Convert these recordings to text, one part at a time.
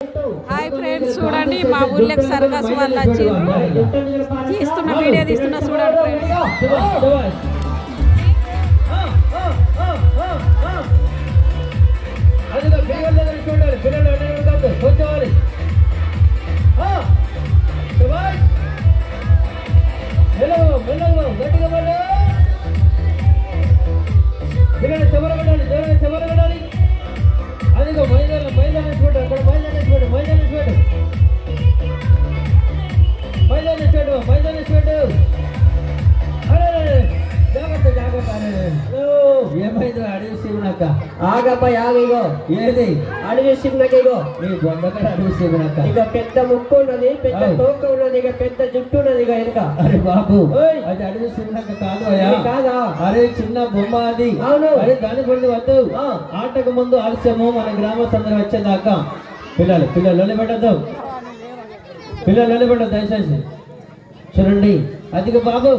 hi friends చూడండి మా ఊర్లోకి సర్కస్ వాళ్ళు వచ్చి తీస్తున్న వీడియో తీస్తున్న చూడండి ఫ్రెండ్స్ అదిగో పిల్లలు చూడండి పిల్లలు అనే కూర్చోవాలి శభాష్ మెల్లగా గట్టిగా పడు పిల్లలు చెమరగడాలి చెమరగడాలి అదిగో మైదానం చూడు అక్కడ మైదానం చూడు జాగ్రత్త ఏమైంది అడవి శివునక్క ఆగబ్బాయి ఆగిగో ఏది అడవి శివునక ఇగో నీ బొమ్మకడ అడవి శివునక్క ఇక పెద్ద ముక్కు ఉన్నది పెద్ద తోక ఉన్నది ఇక పెద్ద జుట్టు ఉన్నది ఇక వెనుక అరే బాబు అది అడవి శివునక్క కాదు అయ్యా కాదా అరే చిన్న బొమ్మ అది అవును అరే దాని పండు వద్దు ఆటకు ముందు ఆలస్యము మన గ్రామస్థందరూ వచ్చేదాకా పిల్లలు నిలబెట్టద్దు దయచేసి చూడండి అదిగో బాబు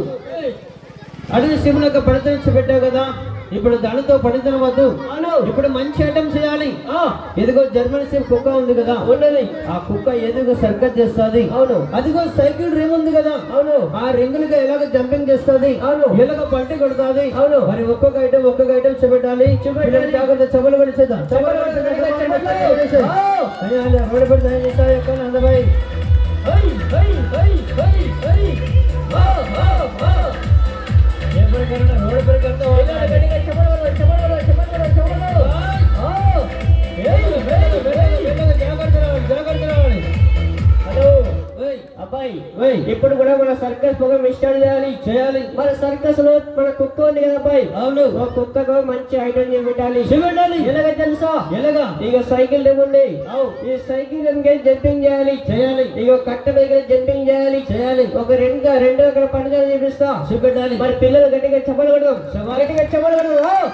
అడవి శివునక్క పడితరించి పెట్టావు కదా ఇప్పుడు దానితో పడితనం వద్దు ఇప్పుడు మంచి ఐటమ్ చేయాలి ఎదుగో జర్మన్ షెఫ్ కుక్క ఉంది కదా ఉన్నది ఆ కుక్క ఎదుగో సర్కస్ చేస్తుంది అవును అదిగో సైకిల్ రింగ్ ఉంది కదా అవును ఆ రింగులుగా ఎలాగ జంపింగ్ చేస్తుంది అవును ఎలాగ పట్టి కొడుతుంది అవును మరి ఒక్కొక్క ఐటమ్ చూపెట్టాలి జాగ్రత్త చెవులు పడిచేద్దాం రోడ్డు పెడితే ఏం చేస్తావు ఎక్కడ అందబాయి అబ్బాయి ఇప్పుడు కూడా మన సర్కస్ ప్రోగ్రామ్ స్టార్ట్ చేయాలి మన సర్కస్ లో మన కుక్క ఉంది కదా అబ్బాయి అవును కుక్కకు మంచి ఐటమ్ పెట్టాలి ఎలాగ తెలుసా ఎలాగా ఇక సైకిల్ ఉంది ఈ సైకిల్ జంపింగ్ చేయాలి ఇక కట్ట దగ్గర జంపింగ్ చేయాలి ఒక రెండు రకాల పండుగలు చూపిస్తా చూపెట్టాలి మరి పిల్లలు గట్టిగా చెప్పలు కొడదాం గట్టిగా చెప్పలు కొడదాం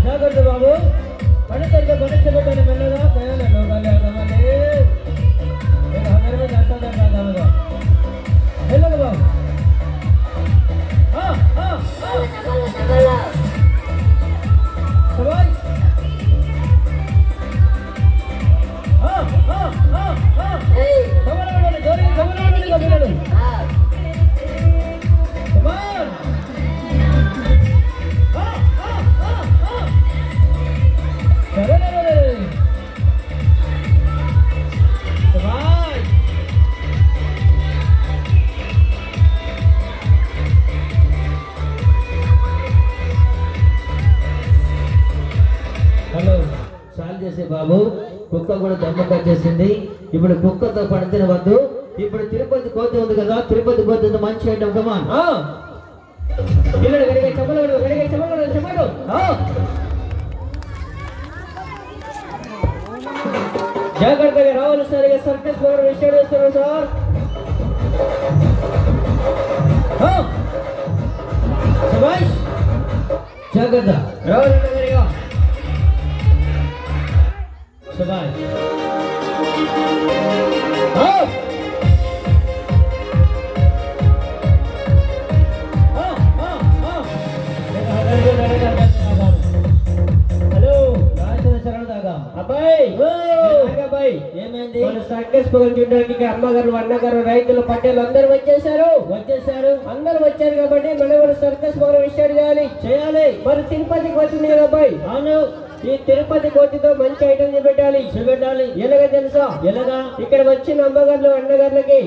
జాగ్రత్త బాబు పడితే పెట్టాలి మెల్లగా మెల్లగా బాబు హలో చాలు చేసే బాబు కుక్క కూడా దమ్మక చేసింది ఇప్పుడు కుక్కతో పడితే వద్దు ఇప్పుడు తిరుపతి కోతి ఉంది కదా తిరుపతి కోతి మంచి ఐటమ్ కమా పిల్లలు గడిగా చెప్పలు జాగ్రత్తగా రావాలి సార్ ఇక సర్కస్ ప్రోగ్రామ్ స్టార్ట్ చేస్తున్నాం సార్ జాగ్రత్త రావాలి శభాష్ హలో శరణ దాకా అబ్బాయి ఏమైంది మన సర్కస్ ప్రోగ్రామ్ చూడడానికి అమ్మగారు అన్నగారు రైతులు పట్టేలు అందరూ వచ్చేసారు అందరూ వచ్చారు కాబట్టి మనం కూడా సర్కస్ ప్రోగ్రామ్ స్టార్ట్ చేయాలి మరి తిరుపతికి వచ్చింది కదా అబ్బాయి అవును ఈ తిరుపతి కోతితో మంచి ఐటమ్ చూపెట్టాలి ఎలాగ తెలుసా ఎలాగా ఇక్కడ వచ్చిన అమ్మగారులు అన్నగారులకి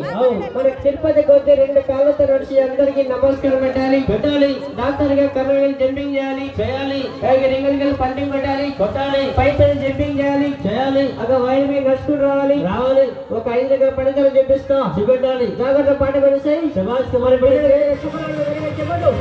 మనకి తిరుపతి కోతి రెండు కాళ్ళతో నడిచి అందరికి నమస్కారం పెట్టాలి డాక్టర్ గా కర్రలు జంపింగ్ చేయాలి రింగల్ పంటింగ్ కొట్టాలి పైసలు జంపింగ్ చేయాలి అక్కడ వైర్ మీద నడుచుకుని రావాలి ఒక 5 దగ్గర పడగలు చెప్పిస్తా చూపెట్టాలి జాగ్రత్త పాట పడిసాయి శభాష్ కుమారి చెప్పండి